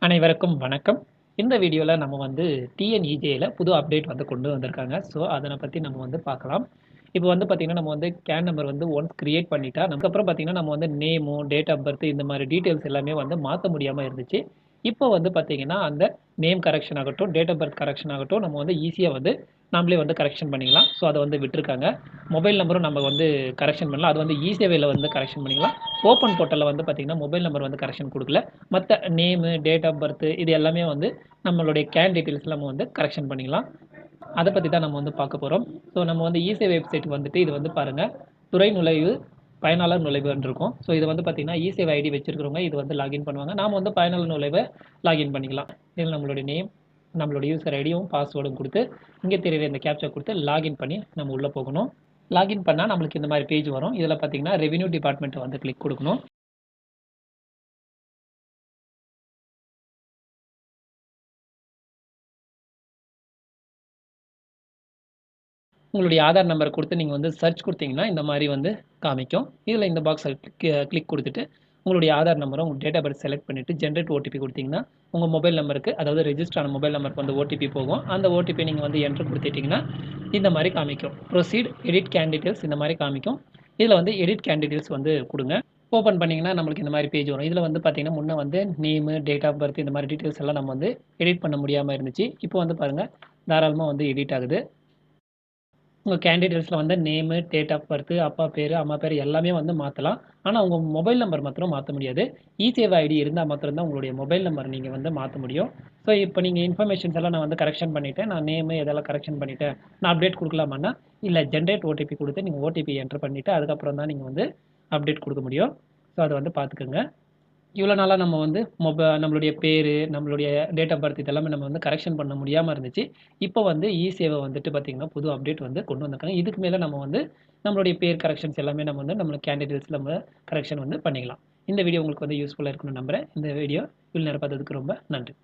அனைவருக்கும் வணக்கம். இந்த வீடியோல நம்ம வந்து டிஎன்இஜேல புது அப்டேட் வந்து கொண்டு வந்திருக்காங்க. ஸோ, அதன பத்தி நம்ம வந்து பார்க்கலாம். இப்போ வந்து பார்த்தீங்கன்னா, நம்ம வந்து கேன் நம்பர் வந்து ஒன்ஸ் கிரியேட் பண்ணிட்டா, அதுக்கப்புறம் பார்த்தீங்கன்னா, நம்ம வந்து நேமு, டேட் ஆஃப் பர்த் இந்த மாரி டீட்டெயில்ஸ் எல்லாமே வந்து மாத்த முடியாம இருந்துச்சு. இப்போ வந்து பார்த்தீங்கன்னா, அந்த நேம் கரெக்ஷன் ஆகட்டும், டேட் ஆஃப் பர்த் கரெக்ஷன் ஆகட்டும், நம்ம வந்து ஈஸியா வந்து நாமளே வந்து கரெக்ஷன் பண்ணிக்கலாம். ஸோ, அத வந்து விட்டுருக்காங்க. மொபைல் நம்பரும் நம்ம வந்து கரெக்ஷன் பண்ணலாம். அது வந்து இ-சேவையில வந்து கரெக்ஷன் பண்ணிக்கலாம். ஓப்பன் போர்ட்டல்ல வந்து பார்த்தீங்கன்னா, மொபைல் நம்பர் வந்து கரெக்ஷன் குடுக்கல. மத்த நேமு, டேட் ஆஃப் பர்த் இது எல்லாமே வந்து நம்மளுடைய கேன் டீட்டெயில்ஸ் நம்ம வந்து கரெக்ஷன் பண்ணிக்கலாம். அத பத்தி தான் நம்ம வந்து பார்க்க போறோம். ஸோ நம்ம வந்து இ-சேவை வெப்சைட்க்கு வந்துட்டு இது வந்து பாருங்க. துறை நுழைவு, பயனாளர் நுழைவுன்னு இருக்கும். ஸோ இது வந்து பார்த்தீங்கன்னா, இ-சேவை ஐடி வச்சிருக்கிறவங்க இது வந்து லாகின் பண்ணுவாங்க. நாம வந்து பயனாளர் நுழைவ லாகின் பண்ணிக்கலாம். இதில நம்மளுடைய நேம், நம்மளுடைய யூசர் ஐடியும், பாஸ்வேர்டும் குடுத்து, இங்க தெரியிற இந்த கேப்ச்சா குடுத்து லாகின் பண்ணி நம்ம உள்ள போகணும். லாகின் பண்ணா நம்மளுக்கு இந்த மாரி பேஜ் வரும். இதில பார்த்தீங்கன்னா, ரெவென்யூ டிபார்ட்மெண்ட்ட வந்து கிளிக் குடுக்கணும். உங்களுடைய ஆதார் நம்பர குடுத்து நீங்க வந்து சர்ச் குடுத்தீங்கன்னா, இந்த மாரி வந்து காமிக்கும். இதில இந்த பாக்ஸ கிளிக் குடுத்துட்டு, உங்களுடைய ஆதார் நம்பரும், உங்க டேட் ஆஃப் பர்த் செலக்ட் பண்ணிட்டு, ஜெனரேட் ஓடிபி குடுத்தீங்கன்னா, உங்க மொபைல் நம்பருக்கு அதாவது ரெஜிஸ்டர் ஆன மொபைல் நம்பருக்கு வந்து ஓடிபி போகும். அந்த ஓடிபி நீங்க வந்து என்டர் குடுத்துட்டீங்கன்னா, இந்த மாரி காமிக்கும். புரோசீட், எடிட் கேன் டீட்டெயில்ஸ் இந்த மாரி காமிக்கும். இதில வந்து எடிட் கேன் டீட்டெயில்ஸ் வந்து குடுங்க. ஓப்பன் பண்ணீங்கன்னா, நம்மளுக்கு இந்த மாரி பேஜ் வரும். இதில வந்து பார்த்தீங்கன்னா, முன்ன வந்து நேமு, டேட் ஆஃப் பர்த் இந்த மாரி டீட்டெயில்ஸ் எல்லாம் நம்ம வந்து எடிட் பண்ண முடியாம இருந்துச்சு. இப்போ வந்து பாருங்க, தாராளமா வந்து எடிட் ஆகுது. உங்க கேண்டிடேட்ஸ்ல வந்து நேமு, டேட் ஆஃப் பர்த், அப்பா பேரு, அம்மா பேரு எல்லாமே வந்து மாத்தலாம். ஆனா, உங்க மொபைல் நம்பர் மாத்திரம் மாத்த முடியாது. இ-சேவை ஐடி இருந்தா மாத்திரம் தான் உங்களுடைய மொபைல் நம்பர் நீங்க வந்து மாத்த முடியும். ஸோ, இப்ப நீங்க இன்ஃபர்மேஷன்ஸ் எல்லாம் நான் வந்து கரெக்ஷன் பண்ணிட்டேன். நான் நேமு இதெல்லாம் கரெக்ஷன் பண்ணிட்டேன். நான் அப்டேட் குடுக்கலாமான்னா, இல்ல ஜெனரேட் ஓடிபி குடுத்து நீங்க ஓடிபி என்டர் பண்ணிட்டு, அதுக்கப்புறம் தான் நீங்க வந்து அப்டேட் குடுக்க முடியும். ஸோ, அத வந்து பாத்துக்கங்க. இவ்வளோ நாளா நம்ம வந்து நம்மளுடைய பேரு, நம்மளுடைய டேட் ஆஃப் பர்த் இதெல்லாமே நம்ம வந்து கரெக்ஷன் பண்ண முடியாம இருந்துச்சு. இப்போ வந்து இ-சேவை வந்துட்டு பார்த்தீங்கன்னா, புது அப்டேட் வந்து கொண்டு வந்திருக்காங்க. இதுக்கு மேல நம்ம வந்து நம்மளுடைய பேர் கரெக்ஷன்ஸ் எல்லாமே நம்ம வந்து நம்மள கேண்டிடேட்ஸ் நம்ம கரெக்ஷன் வந்து பண்ணிக்கலாம். இந்த வீடியோ உங்களுக்கு வந்து யூஸ்ஃபுல்லா இருக்கும்னு நம்புறேன். இந்த வீடியோ இவ்வளோ நேரம் பார்த்ததுக்கு ரொம்ப நன்றி.